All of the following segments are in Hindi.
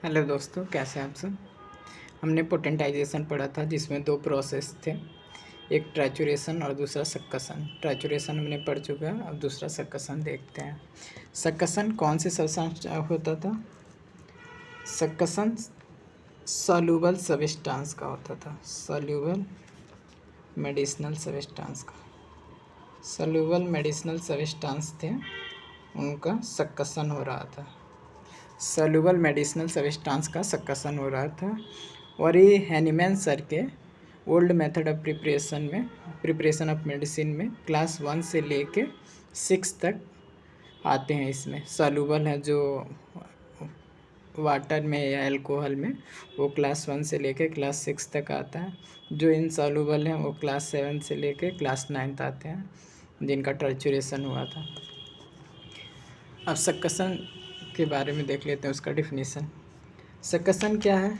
हेलो दोस्तों, कैसे हैं आप सब। हमने पोटेंटाइजेशन पढ़ा था जिसमें दो प्रोसेस थे, एक ट्रैचुरेशन और दूसरा सक्कसन। ट्रैचुरेशन हमने पढ़ चुका है, अब दूसरा सक्कसन देखते हैं। सक्कसन कौन से सब्सटेंस होता था? सक्कसन सॉल्यूबल सब्सटेंस का होता था, सॉल्यूबल मेडिसिनल सब्सटेंस का। सॉल्यूबल मेडिसिनल सब्सटेंस थे, उनका सक्कसन हो रहा था। सॉल्यूबल मेडिसिनल सब्सटेंस का सक्कसन हो रहा था। और ये हैनीमैन सर के old method of preparation of medicine में क्लास 1 से लेके 6 तक आते हैं। इसमें सॉल्यूबल है जो वाटर में या अल्कोहल में, वो क्लास 1 से लेके क्लास 6 तक आता है। जो इनसॉल्यूबल हैं वो क्लास 7 से लेके क्लास 9 आते हैं, जिनका टर्चुरेशन हुआ था। अब सक्कसन के बारे में देख लेते हैं, उसका डिफिनीसन। सक्कसन क्या है?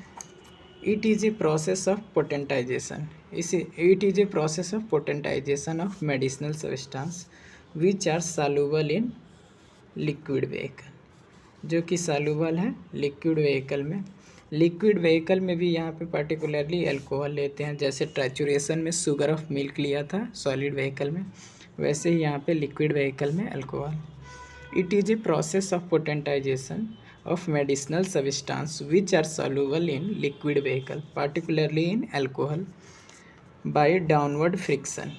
It is a process of potentization. It is a process of potentization of medicinal substance which are soluble in liquid vehicle, जो कि सॉल्यूबल है लिक्विड वेहिकल में। लिक्विड वेहिकल में भी यहाँ पे पर्टिकुलरली अल्कोहल लेते हैं। जैसे ट्रैचुरेशन में शुगर ऑफ मिल्क लिया था सॉलिड वेहिकल में, वैसे ही यहाँ पे लिक्विड वेहिकल में alcohol. It is a process of potentization of medicinal substance which are soluble in liquid vehicle, particularly in alcohol, by downward friction.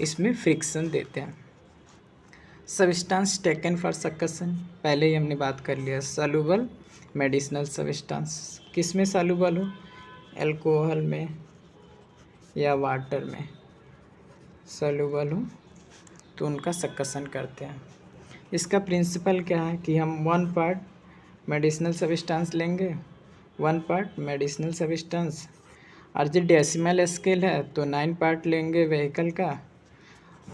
इसमें फ्रिक्शन देते हैं। सब्सटेंस टेकन फॉर सक्कसन, पहले ही हमने बात कर लिया। सॉल्यूबल मेडिसिनल सब्सटेंस किस में सॉल्यूबल हो? अल्कोहल में या वाटर में सॉल्यूबल हो तो उनका सक्कसन करते हैं। इसका प्रिंसिपल क्या है कि हम 1 पार्ट मेडिसिनल सब्सटेंस लेंगे, 1 पार्ट मेडिसिनल सब्सटेंस, और जो डेसिमल स्केल है तो 9 पार्ट लेंगे व्हीकल का।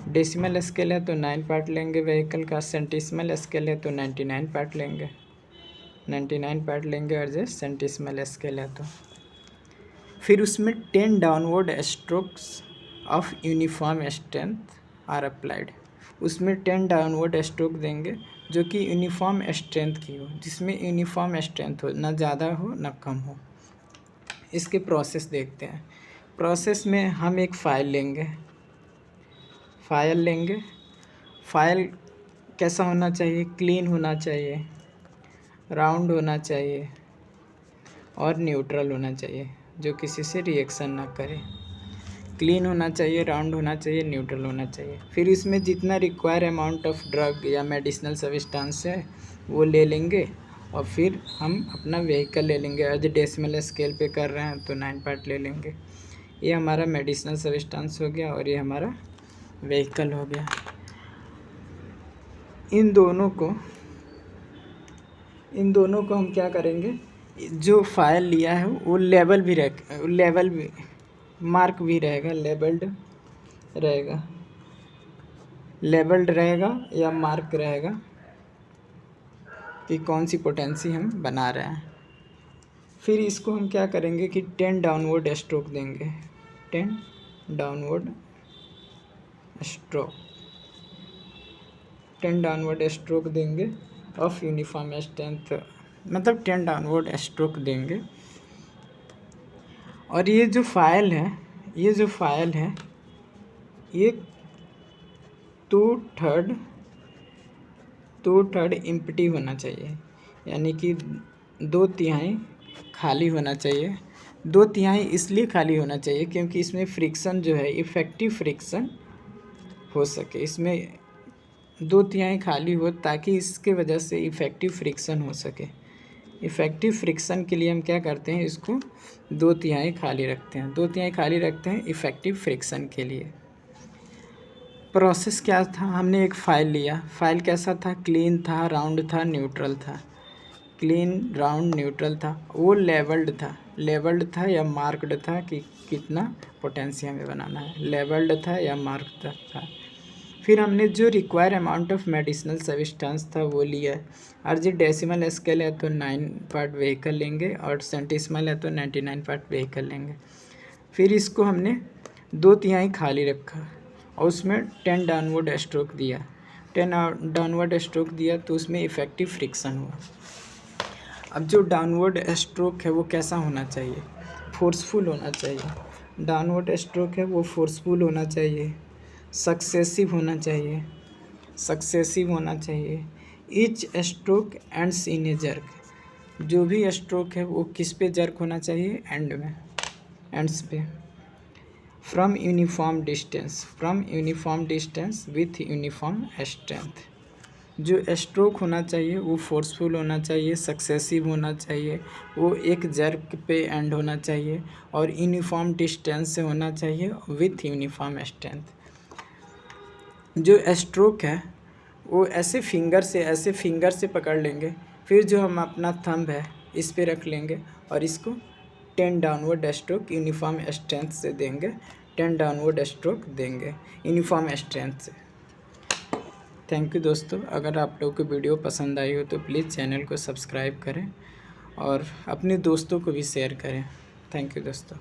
डेसिमल स्केल है तो 9 पार्ट लेंगे व्हीकल का। सेंटिसिमल स्केल है तो 99 पार्ट लेंगे, 99 पार्ट लेंगे। और जो सेंटिसिमल स्केल है तो फिर उसमें 10 downward strokes of uniform strength are applied. उसमें 10 डाउनवर्ड स्ट्रोक देंगे जो कि यूनिफॉर्म स्ट्रेंथ की हो, जिसमें यूनिफॉर्म स्ट्रेंथ हो, ना ज़्यादा हो ना कम हो। इसके प्रोसेस देखते हैं। प्रोसेस में हम एक फ़ाइल लेंगे, फ़ाइल कैसा होना चाहिए? क्लीन होना चाहिए, राउंड होना चाहिए और न्यूट्रल होना चाहिए, जो किसी से रिएक्शन ना करे। क्लीन होना चाहिए, राउंड होना चाहिए, न्यूट्रल होना चाहिए। फिर इसमें जितना रिक्वायर अमाउंट ऑफ ड्रग या मेडिसिनल सब्सटेंस है वो ले लेंगे, और फिर हम अपना व्हीकल ले लेंगे। आज डेसिमल स्केल पे कर रहे हैं तो 9 पार्ट ले लेंगे। ये हमारा मेडिसिनल सब्सटेंस हो गया और ये हमारा व्हीकल हो गया। इन दोनों को हम क्या करेंगे? जो फाइल लिया है वो लेवल भी मार्क भी रहेगा, लेबल्ड रहेगा या मार्क रहेगा कि कौन सी पोटेंसी हम बना रहे हैं। फिर इसको हम क्या करेंगे कि 10 डाउनवर्ड स्ट्रोक देंगे, 10 डाउनवर्ड स्ट्रोक देंगे ऑफ यूनिफॉर्म स्ट्रेंथ, मतलब 10 डाउनवर्ड स्ट्रोक देंगे। और ये जो फाइल है ये 2/3 एम्प्टी होना चाहिए, यानी कि 2/3 खाली होना चाहिए। 2/3 इसलिए खाली होना चाहिए क्योंकि इसमें फ्रिक्शन जो है इफ़ेक्टिव फ्रिक्शन हो सके। इसमें 2/3 खाली हो ताकि इसके वजह से इफ़ेक्टिव फ्रिक्शन हो सके। इफ़ेक्टिव फ्रिक्शन के लिए हम क्या करते हैं? इसको 2/3 खाली रखते हैं, 2/3 खाली रखते हैं इफ़ेक्टिव फ्रिक्शन के लिए। प्रोसेस क्या था? हमने एक फ़ाइल लिया, फ़ाइल कैसा था? क्लीन था, राउंड था, न्यूट्रल था। क्लीन, राउंड, न्यूट्रल था। वो लेवल्ड था या मार्क्ड था कि कितना पोटेंशियम में बनाना है, लेवल्ड था या मार्क्ड था। फिर हमने जो require amount of medicinal substance था वो लिया है। और जो डेसिमल स्केल है तो 9 पार्ट व्हीकल लेंगे और सेंटिसिमल है तो 99 पार्ट व्हीकल लेंगे। फिर इसको हमने 2/3 खाली रखा और उसमें 10 डाउनवर्ड स्ट्रोक दिया, 10 डाउनवर्ड स्ट्रोक दिया तो उसमें इफ़ेक्टिव फ्रिक्शन हुआ। अब जो डाउनवर्ड स्ट्रोक है वो कैसा होना चाहिए, फोर्सफुल होना चाहिए। डाउनवर्ड स्ट्रोक है वो फोर्सफुल होना चाहिए, सक्सेसिव होना चाहिए, सक्सेसिव होना चाहिए। Each stroke ends in A jerk, जो भी स्ट्रोक है वो किस पे जर्क होना चाहिए, एंड में, एंड्स पे। From uniform distance, from uniform distance with uniform strength. जो स्ट्रोक होना चाहिए वो फोर्सफुल होना चाहिए, सक्सेसिव होना चाहिए, वो एक जर्क पे एंड होना चाहिए और यूनिफॉर्म डिस्टेंस से होना चाहिए विथ यूनिफॉर्म स्ट्रेंथ। जो स्ट्रोक है वो ऐसे फिंगर से पकड़ लेंगे, फिर जो हम अपना थंब है इस पे रख लेंगे और इसको 10 डाउनवर्ड स्ट्रोक यूनिफॉर्म स्ट्रेंथ से देंगे, 10 डाउनवर्ड स्ट्रोक देंगे यूनिफॉर्म स्ट्रेंथ से। थैंक यू दोस्तों। अगर आप लोग को वीडियो पसंद आई हो तो प्लीज़ चैनल को सब्सक्राइब करें और अपने दोस्तों को भी शेयर करें। थैंक यू दोस्तों।